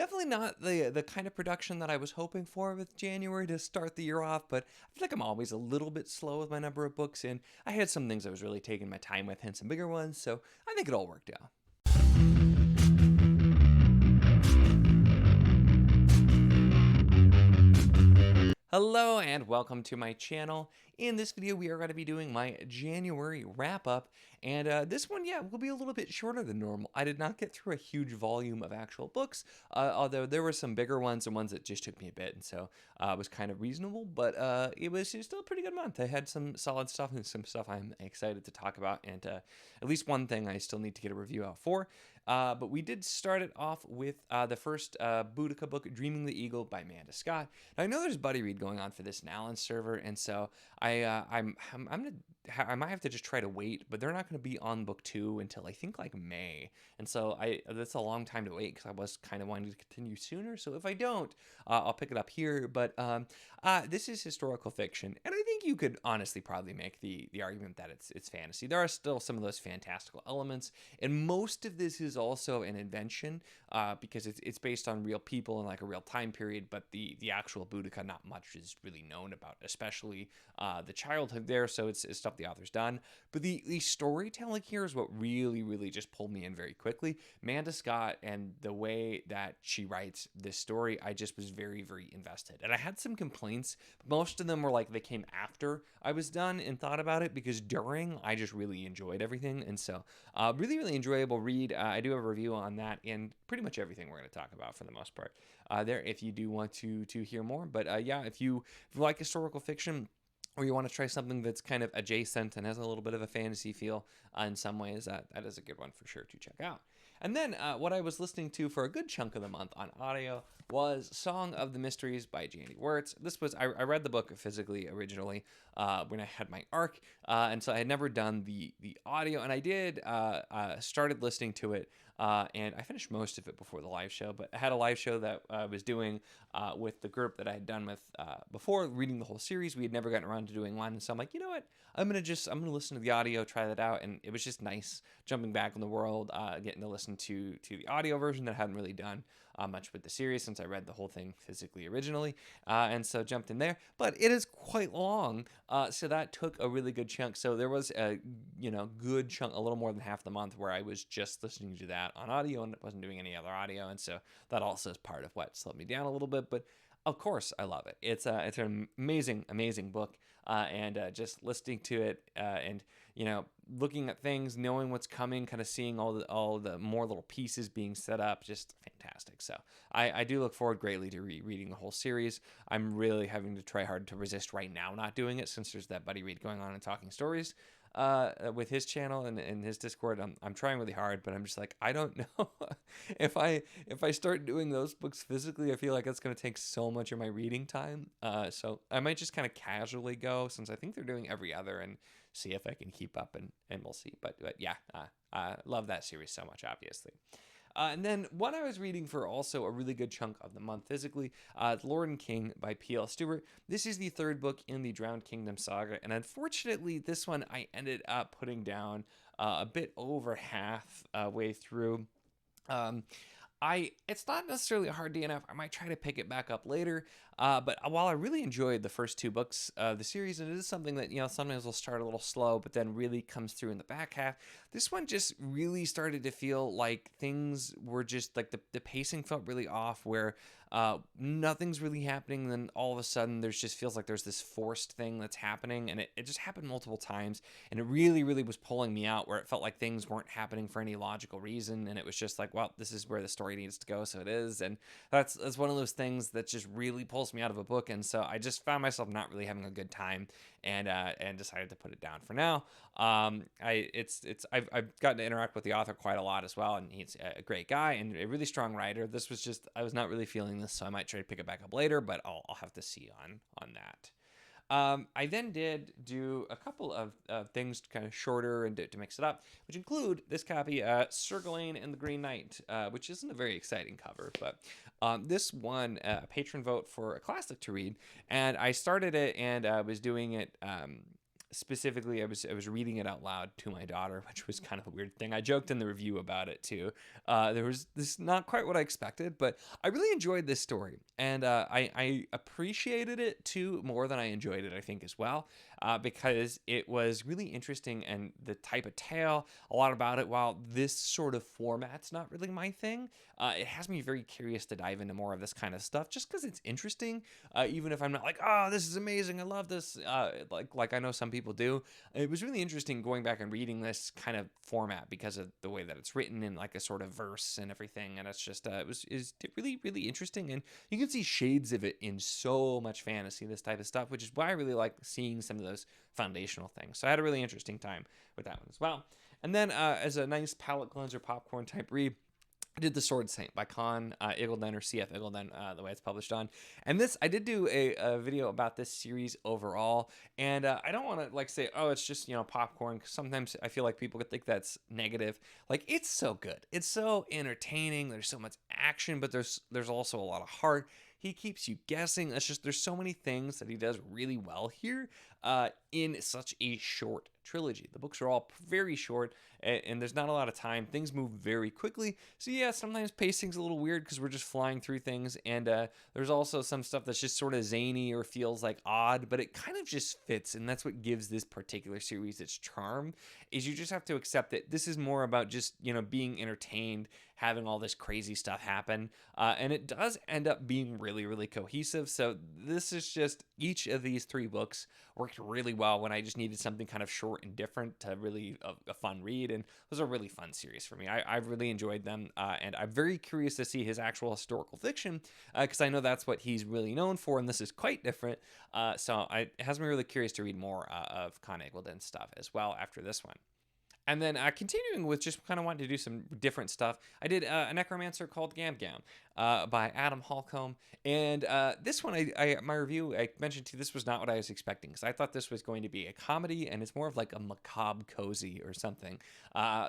definitely not the kind of production that I was hoping for with January to start the year off, but I feel like I'm always a little bit slow with my number of books, and I had some things I was really taking my time with and some bigger ones, so I think it all worked out. Hello and welcome to my channel. In this video, we are going to be doing my January wrap-up, and this one, will be a little bit shorter than normal. I did not get through a huge volume of actual books, although there were some bigger ones and ones that just took me a bit, and so it was kind of reasonable, but it was still a pretty good month. I had some solid stuff and some stuff I'm excited to talk about, and at least one thing I still need to get a review out for. But we did start it off with the first Boudica book, Dreaming the Eagle by Amanda Scott. Now, I know there's buddy read going on for this in Alan's server, and so I might have to just try to wait, but they're not going to be on book 2 until I think like May, and so that's a long time to wait because I was kind of wanting to continue sooner. So if I don't, I'll pick it up here. But this is historical fiction, and I think you could honestly probably make the argument that it's fantasy. There are still some of those fantastical elements, and most of this is also an invention because it's based on real people in like a real time period, but the actual Boudica, not much is really known about, especially the childhood there, so it's stuff the author's done. But the storytelling here is what really just pulled me in very quickly. Amanda Scott and the way that she writes this story, I just was very invested. And I had some complaints, but most of them were like they came after I was done and thought about it, because during I just really enjoyed everything. And so really enjoyable read. I do have a review on that and pretty much everything we're going to talk about for the most part there, if you do want to hear more. But if you like historical fiction, or you want to try something that's kind of adjacent and has a little bit of a fantasy feel in some ways, that is a good one for sure to check out. And then what I was listening to for a good chunk of the month on audio was Song of the Mysteries by Janie Wirtz. This was, I read the book physically originally when I had my ARC, and so I had never done the audio, and I did started listening to it, and I finished most of it before the live show, but I had a live show that I was doing with the group that I had done with before reading the whole series. We had never gotten around to doing one, and so I'm like, you know what? I'm gonna listen to the audio, try that out, and it was just nice jumping back in the world, getting to listen to the audio version that I hadn't really done much with the series since I read the whole thing physically originally, and so jumped in there. But it is quite long, so that took a really good chunk. So there was a good chunk, a little more than half the month, where I was just listening to that on audio and wasn't doing any other audio, and so that also is part of what slowed me down a little bit. But of course, I love it. It's an amazing book, and just listening to it and looking at things, knowing what's coming, kind of seeing all the more little pieces being set up, just fantastic. So I do look forward greatly to reading the whole series. I'm really having to try hard to resist right now not doing it, since there's that buddy read going on and Talking Stories with his channel and his Discord. I'm trying really hard, but I'm just like, I don't know if I start doing those books physically, I feel like it's going to take so much of my reading time. So I might just kind of casually go, since I think they're doing every other, and see if I can keep up, and we'll see. But yeah, I love that series so much, obviously. And then what I was reading for also a really good chunk of the month physically, Lord and King by P.L. Stewart. This is the third book in the Drowned Kingdom saga, and unfortunately this one I ended up putting down a bit over half way through. It's not necessarily a hard DNF. I might try to pick it back up later. But while I really enjoyed the first 2 books of the series, and it is something that, sometimes will start a little slow, but then really comes through in the back half, this one just really started to feel like things were just like the pacing felt really off, where nothing's really happening. Then all of a sudden there's just feels like there's this forced thing that's happening, and it just happened multiple times, and it really was pulling me out, where it felt like things weren't happening for any logical reason, and it was just like, well, this is where the story needs to go, so it is. And that's one of those things that just really pulls me out of a book, and so I just found myself not really having a good time, and decided to put it down for now. I've gotten to interact with the author quite a lot as well, and he's a great guy and a really strong writer. This was just, I was not really feeling this, so I might try to pick it back up later, but I'll have to see on that. I then did do a couple of things kind of shorter and to mix it up, which include this copy, Sir Gawain and the Green Knight, which isn't a very exciting cover, but this won a patron vote for a classic to read, and I started it and was doing it specifically, I was reading it out loud to my daughter, which was kind of a weird thing. I joked in the review about it too. There was this not quite what I expected, but I really enjoyed this story, and I appreciated it too more than I enjoyed it, I think, as well, because it was really interesting and the type of tale, a lot about it. While this sort of format's not really my thing, it has me very curious to dive into more of this kind of stuff, just because it's interesting. Even if I'm not like, oh, this is amazing, I love this, like I know some people do. It was really interesting going back and reading this kind of format because of the way that it's written in like a sort of verse and everything, and it's just is really interesting, and you can see shades of it in so much fantasy, this type of stuff, which is why I really like seeing some of those foundational things. So I had a really interesting time with that one as well. And then as a nice palate cleanser popcorn type read, I did The Sword Saint by Con Iggulden, or C.F. Iggulden, the way it's published on. And this, I did do a video about this series overall. And I don't want to like say, oh, it's just, popcorn. 'Cause sometimes I feel like people could think that's negative. Like, it's so good. It's so entertaining. There's so much action, but there's also a lot of heart. He keeps you guessing. It's just, there's so many things that he does really well here in such a short trilogy. The books are all very short, and there's not a lot of time. Things move very quickly. So yeah, sometimes pacing's a little weird because we're just flying through things, and there's also some stuff that's just sort of zany or feels like odd, but it kind of just fits, and that's what gives this particular series its charm, is you just have to accept that this is more about just, being entertained, having all this crazy stuff happen, and it does end up being really cohesive. So this is just, each of these 3 books worked really well when I just needed something kind of short and different to really a fun read, and it was a really fun series for me. I've really enjoyed them, and I'm very curious to see his actual historical fiction, because I know that's what he's really known for, and this is quite different. So it has me really curious to read more of Con Iggulden's stuff as well after this one. And then continuing with just kind of wanting to do some different stuff, I did a necromancer called Gam Gam by Adam Holcomb. And this one, my review, I mentioned to you, this was not what I was expecting, because I thought this was going to be a comedy, and it's more of like a macabre cozy or something,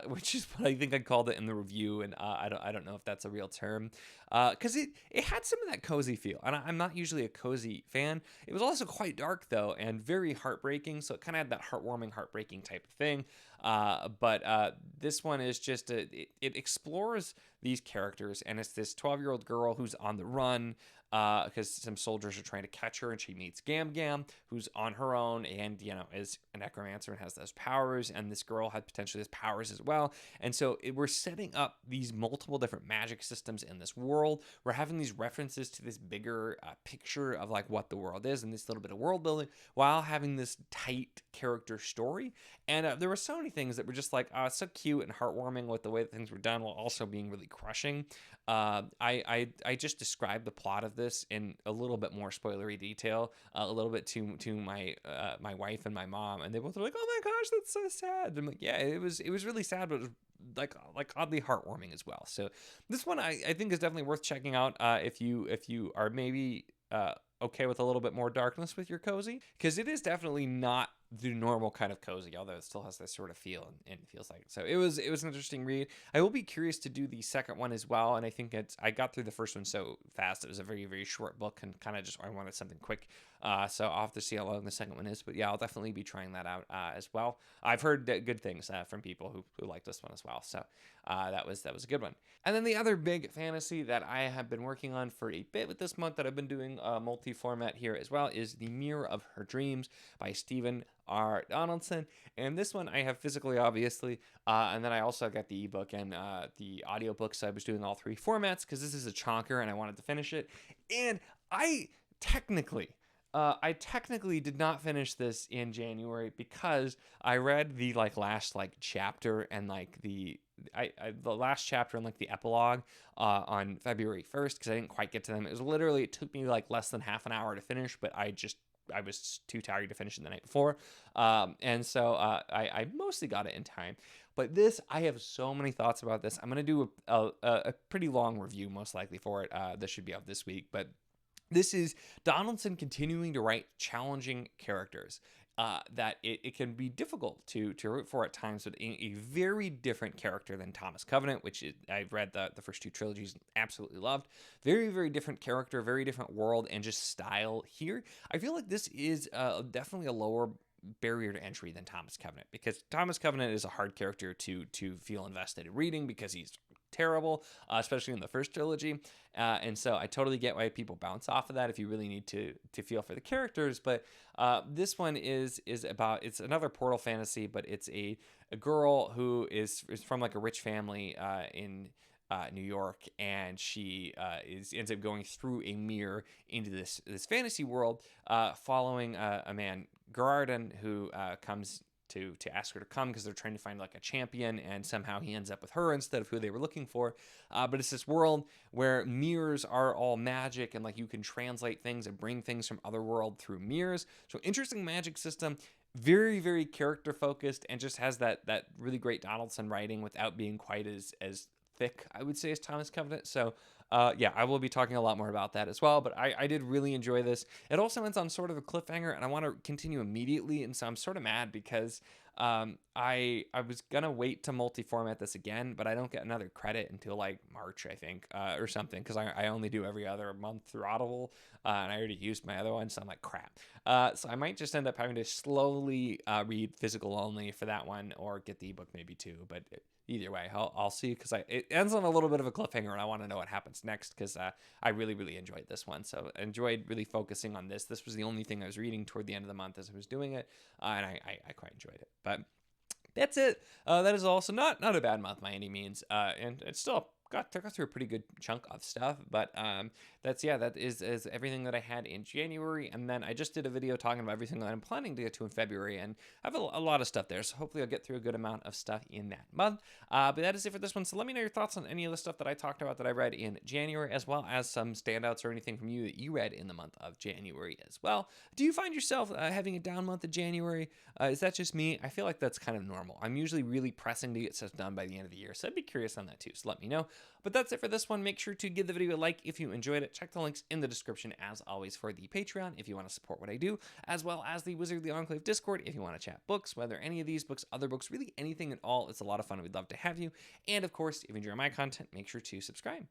which is what I think I called it in the review, and I don't know if that's a real term, because it had some of that cozy feel, and I'm not usually a cozy fan. It was also quite dark, though, and very heartbreaking, so it kind of had that heartwarming, heartbreaking type of thing. But this one is just, it explores these characters, and it's this 12-year-old girl who's on the run because some soldiers are trying to catch her, and she meets Gam Gam, who's on her own and, is a necromancer and has those powers, and this girl had potentially those powers as well. And so we're setting up these multiple different magic systems in this world. We're having these references to this bigger picture of like what the world is, and this little bit of world building, while having this tight character story. And there were so many things that were just like, so cute and heartwarming with the way that things were done, while also being really crushing. I just described the plot of this in a little bit more spoilery detail, a little bit to my my wife and my mom, and they both were like, "Oh my gosh, that's so sad." I'm like, "Yeah, it was really sad, but it was like oddly heartwarming as well." So this one I think is definitely worth checking out if you are maybe okay with a little bit more darkness with your cozy, because it is definitely not the normal kind of cozy, although it still has this sort of feel, and it feels like it. So it was an interesting read. I will be curious to do the second one as well, and I think I got through the first one so fast. It was a very short book, and kind of just, I wanted something quick, so I'll have to see how long the second one is, but yeah, I'll definitely be trying that out as well. I've heard good things from people who like this one as well, so that was a good one. And then the other big fantasy that I have been working on for a bit with this month, that I've been doing multi-format here as well, is The Mirror of Her Dreams by Stephen R. Donaldson. And this one I have physically, obviously, and then I also got the ebook and the audiobook, so I was doing all 3 formats because this is a chonker and I wanted to finish it. And I technically did not finish this in January, because I read the last chapter and the last chapter and the epilogue on February 1st, because I didn't quite get to them. It took me less than half an hour to finish, but I was too tired to finish it the night before. And so I mostly got it in time. But this, I have so many thoughts about this. I'm going to do a pretty long review, most likely, for it. This should be out this week. But this is Donaldson continuing to write challenging characters that it can be difficult to root for at times, but a very different character than Thomas Covenant, which I've read the first 2 trilogies and absolutely loved. Very different character, very different world, and just style here. I feel like this is definitely a lower barrier to entry than Thomas Covenant, because Thomas Covenant is a hard character to feel invested in reading because he's terrible, especially in the first trilogy. And so I totally get why people bounce off of that if you really need to feel for the characters. But this one is about, it's another portal fantasy, but it's a girl who is from like a rich family in New York, and she ends up going through a mirror into this fantasy world, following a man, Gerardin, who comes to ask her to come because they're trying to find like a champion, and somehow he ends up with her instead of who they were looking for. But it's this world where mirrors are all magic, and like you can translate things and bring things from other world through mirrors. So interesting magic system, very, very character focused, and just has that really great Donaldson writing without being quite as thick, I would say, as Thomas Covenant. So yeah, I will be talking a lot more about that as well, but I did really enjoy this. It also ends on sort of a cliffhanger, and I want to continue immediately, and so I'm sort of mad because I was gonna wait to multi-format this again, but I don't get another credit until like March, I think, or something, because I only do every other month through Audible, and I already used my other one, so I'm like, crap. So I might just end up having to slowly read physical only for that one, or get the ebook maybe too, but either way, I'll see, because it ends on a little bit of a cliffhanger, and I want to know what happens next, because I really, really enjoyed this one. So I enjoyed really focusing on this. This was the only thing I was reading toward the end of the month as I was doing it, and I quite enjoyed it. But that's it. That is also not a bad month by any means, and it's still got through a pretty good chunk of stuff. But that is everything that I had in January, and then I just did a video talking about everything that I'm planning to get to in February, and I have a lot of stuff there, so hopefully I'll get through a good amount of stuff in that month. But that is it for this one. So let me know your thoughts on any of the stuff that I talked about that I read in January, as well as some standouts or anything from you that you read in the month of January as well. Do you find yourself having a down month of January? Is that just me? I feel like that's kind of normal. I'm usually really pressing to get stuff done by the end of the year, so I'd be curious on that too, so let me know. But that's it for this one. Make sure to give the video a like if you enjoyed it. Check the links in the description, as always, for the Patreon if you want to support what I do, as well as the Wizardly Enclave Discord if you want to chat books, whether any of these books, other books, really anything at all. It's a lot of fun. We'd love to have you. And of course, if you enjoy my content, make sure to subscribe.